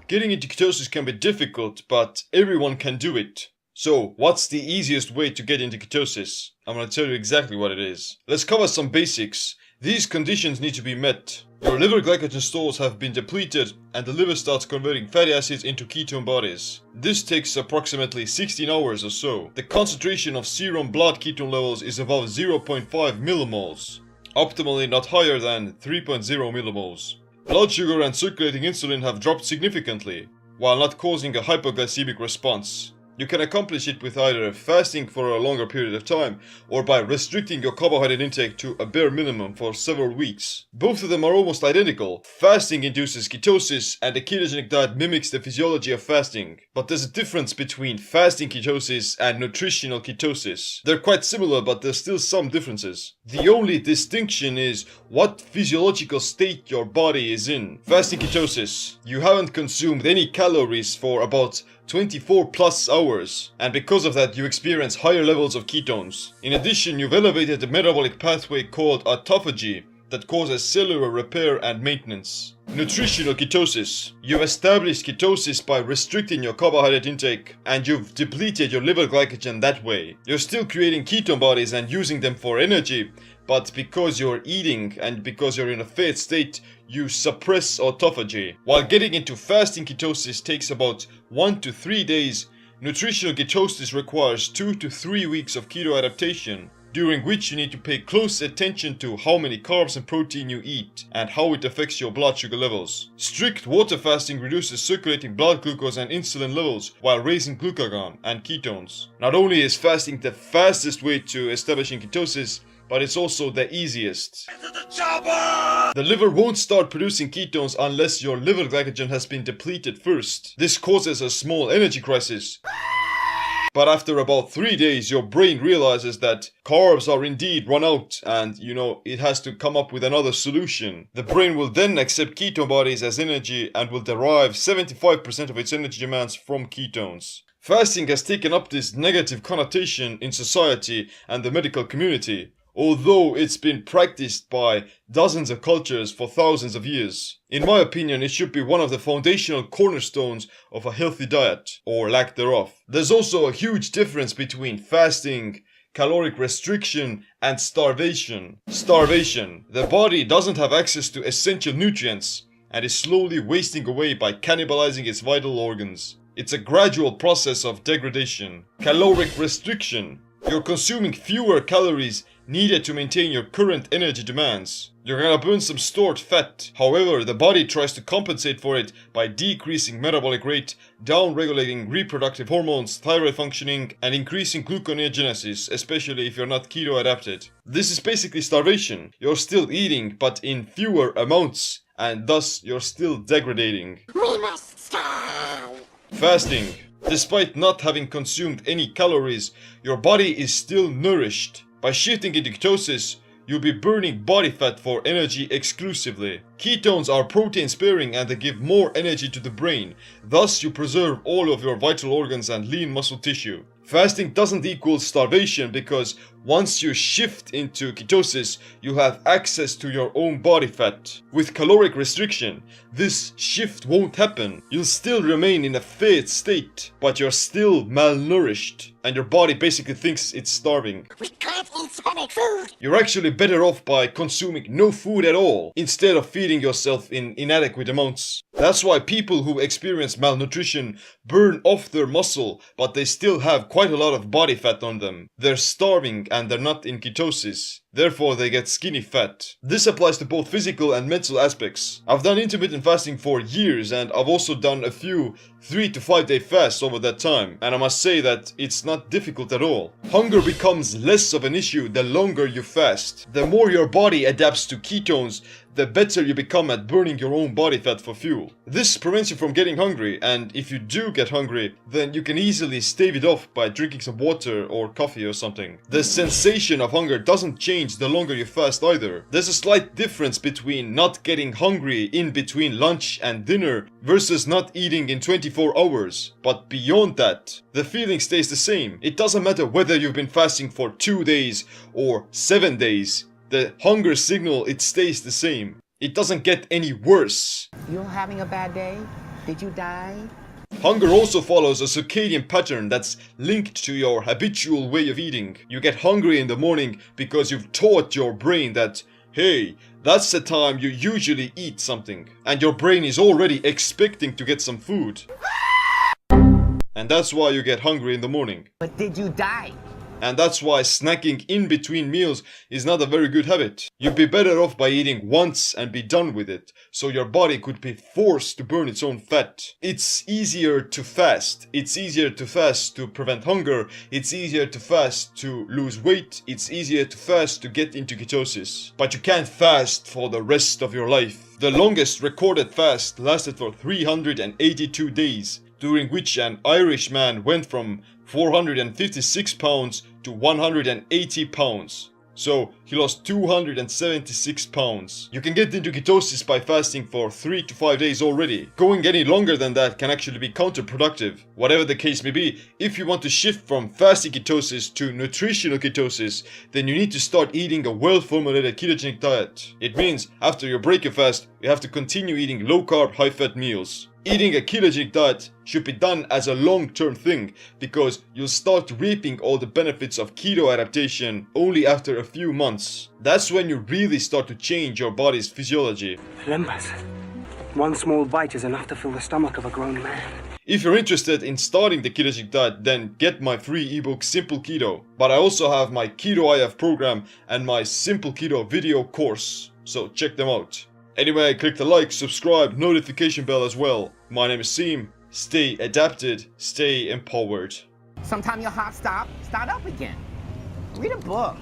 Getting into ketosis can be difficult, but everyone can do it. So, what's the easiest way to get into ketosis? I'm gonna tell you exactly what it is. Let's cover some basics. These conditions need to be met. Your liver glycogen stores have been depleted and the liver starts converting fatty acids into ketone bodies. This takes approximately 16 hours or so. The concentration of serum blood ketone levels is above 0.5 millimoles. Optimally not higher than 3.0 millimoles. Blood sugar and circulating insulin have dropped significantly, while not causing a hypoglycemic response. You can accomplish it with either fasting for a longer period of time or by restricting your carbohydrate intake to a bare minimum for several weeks. Both of them are almost identical. Fasting induces ketosis and a ketogenic diet mimics the physiology of fasting. But there's a difference between fasting ketosis and nutritional ketosis. They're quite similar, but there's still some differences. The only distinction is what physiological state your body is in. Fasting ketosis. You haven't consumed any calories for about 24 plus hours, and because of that you experience higher levels of ketones. In addition, you've elevated the metabolic pathway called autophagy that causes cellular repair and maintenance. Nutritional ketosis. You've established ketosis by restricting your carbohydrate intake, and you've depleted your liver glycogen that way. You're still creating ketone bodies and using them for energy, but because you're eating and because you're in a fat state, you suppress autophagy. While getting into fasting ketosis takes about 1 to 3 days, nutritional ketosis requires 2 to 3 weeks of keto adaptation, during which you need to pay close attention to how many carbs and protein you eat and how it affects your blood sugar levels. Strict water fasting reduces circulating blood glucose and insulin levels while raising glucagon and ketones. Not only is fasting the fastest way to establishing ketosis, but it's also the easiest. The liver won't start producing ketones unless your liver glycogen has been depleted first. This causes a small energy crisis. But after about 3 days, your brain realizes that carbs are indeed run out and, it has to come up with another solution. The brain will then accept ketone bodies as energy and will derive 75% of its energy demands from ketones. Fasting has taken up this negative connotation in society and the medical community, although it's been practiced by dozens of cultures for thousands of years. In my opinion, it should be one of the foundational cornerstones of a healthy diet, or lack thereof. There's also a huge difference between fasting, caloric restriction, and starvation. Starvation. The body doesn't have access to essential nutrients and is slowly wasting away by cannibalizing its vital organs. It's a gradual process of degradation. Caloric restriction. You're consuming fewer calories needed to maintain your current energy demands. You're gonna burn some stored fat. However, the body tries to compensate for it by decreasing metabolic rate, down-regulating reproductive hormones, thyroid functioning, and increasing gluconeogenesis, especially if you're not keto adapted. This is basically starvation. You're still eating, but in fewer amounts, and thus you're still degrading. We must starve. Fasting. Despite not having consumed any calories, your body is still nourished. By shifting into ketosis, you'll be burning body fat for energy exclusively. Ketones are protein sparing and they give more energy to the brain. Thus, you preserve all of your vital organs and lean muscle tissue. Fasting doesn't equal starvation because once you shift into ketosis, you have access to your own body fat. With caloric restriction, this shift won't happen. You'll still remain in a fat state, but you're still malnourished, and your body basically thinks it's starving. We can't eat solid food. You're actually better off by consuming no food at all, instead of feeding yourself in inadequate amounts. That's why people who experience malnutrition burn off their muscle, but they still have quite a lot of body fat on them. They're starving and they're not in ketosis. Therefore, they get skinny fat. This applies to both physical and mental aspects. I've done intermittent fasting for years and I've also done a few 3 to 5 day fasts over that time. And I must say that it's not difficult at all. Hunger becomes less of an issue the longer you fast. The more your body adapts to ketones, the better you become at burning your own body fat for fuel. This prevents you from getting hungry, and if you do get hungry, then you can easily stave it off by drinking some water or coffee or something. The sensation of hunger doesn't change the longer you fast either. There's a slight difference between not getting hungry in between lunch and dinner versus not eating in 24 hours. But beyond that, the feeling stays the same. It doesn't matter whether you've been fasting for 2 days or 7 days. The hunger signal, it stays the same. It doesn't get any worse. You're having a bad day? Did you die? Hunger also follows a circadian pattern that's linked to your habitual way of eating. You get hungry in the morning because you've taught your brain that, hey, that's the time you usually eat something. And your brain is already expecting to get some food. And that's why you get hungry in the morning. But did you die? And that's why snacking in between meals is not a very good habit. You'd be better off by eating once and be done with it, so your body could be forced to burn its own fat. It's easier to fast. It's easier to fast to prevent hunger. It's easier to fast to lose weight. It's easier to fast to get into ketosis. But you can't fast for the rest of your life. The longest recorded fast lasted for 382 days, during which an Irish man went from 456 pounds to 180 pounds. So he lost 276 pounds. You can get into ketosis by fasting for 3 to 5 days already. Going any longer than that can actually be counterproductive. Whatever the case may be, if you want to shift from fasting ketosis to nutritional ketosis, then you need to start eating a well-formulated ketogenic diet. It means after you break a fast, you have to continue eating low-carb, high-fat meals. Eating a ketogenic diet should be done as a long-term thing, because you'll start reaping all the benefits of keto adaptation only after a few months. That's when you really start to change your body's physiology. Limbus. One small bite is enough to fill the stomach of a grown man. If you're interested in starting the ketogenic diet, then get my free ebook Simple Keto. But I also have my Keto IF program and my Simple Keto video course, so check them out. Anyway, click the like, subscribe, notification bell as well. My name is Seem. Stay adapted, stay empowered. Sometime your heart start up again. Read a book.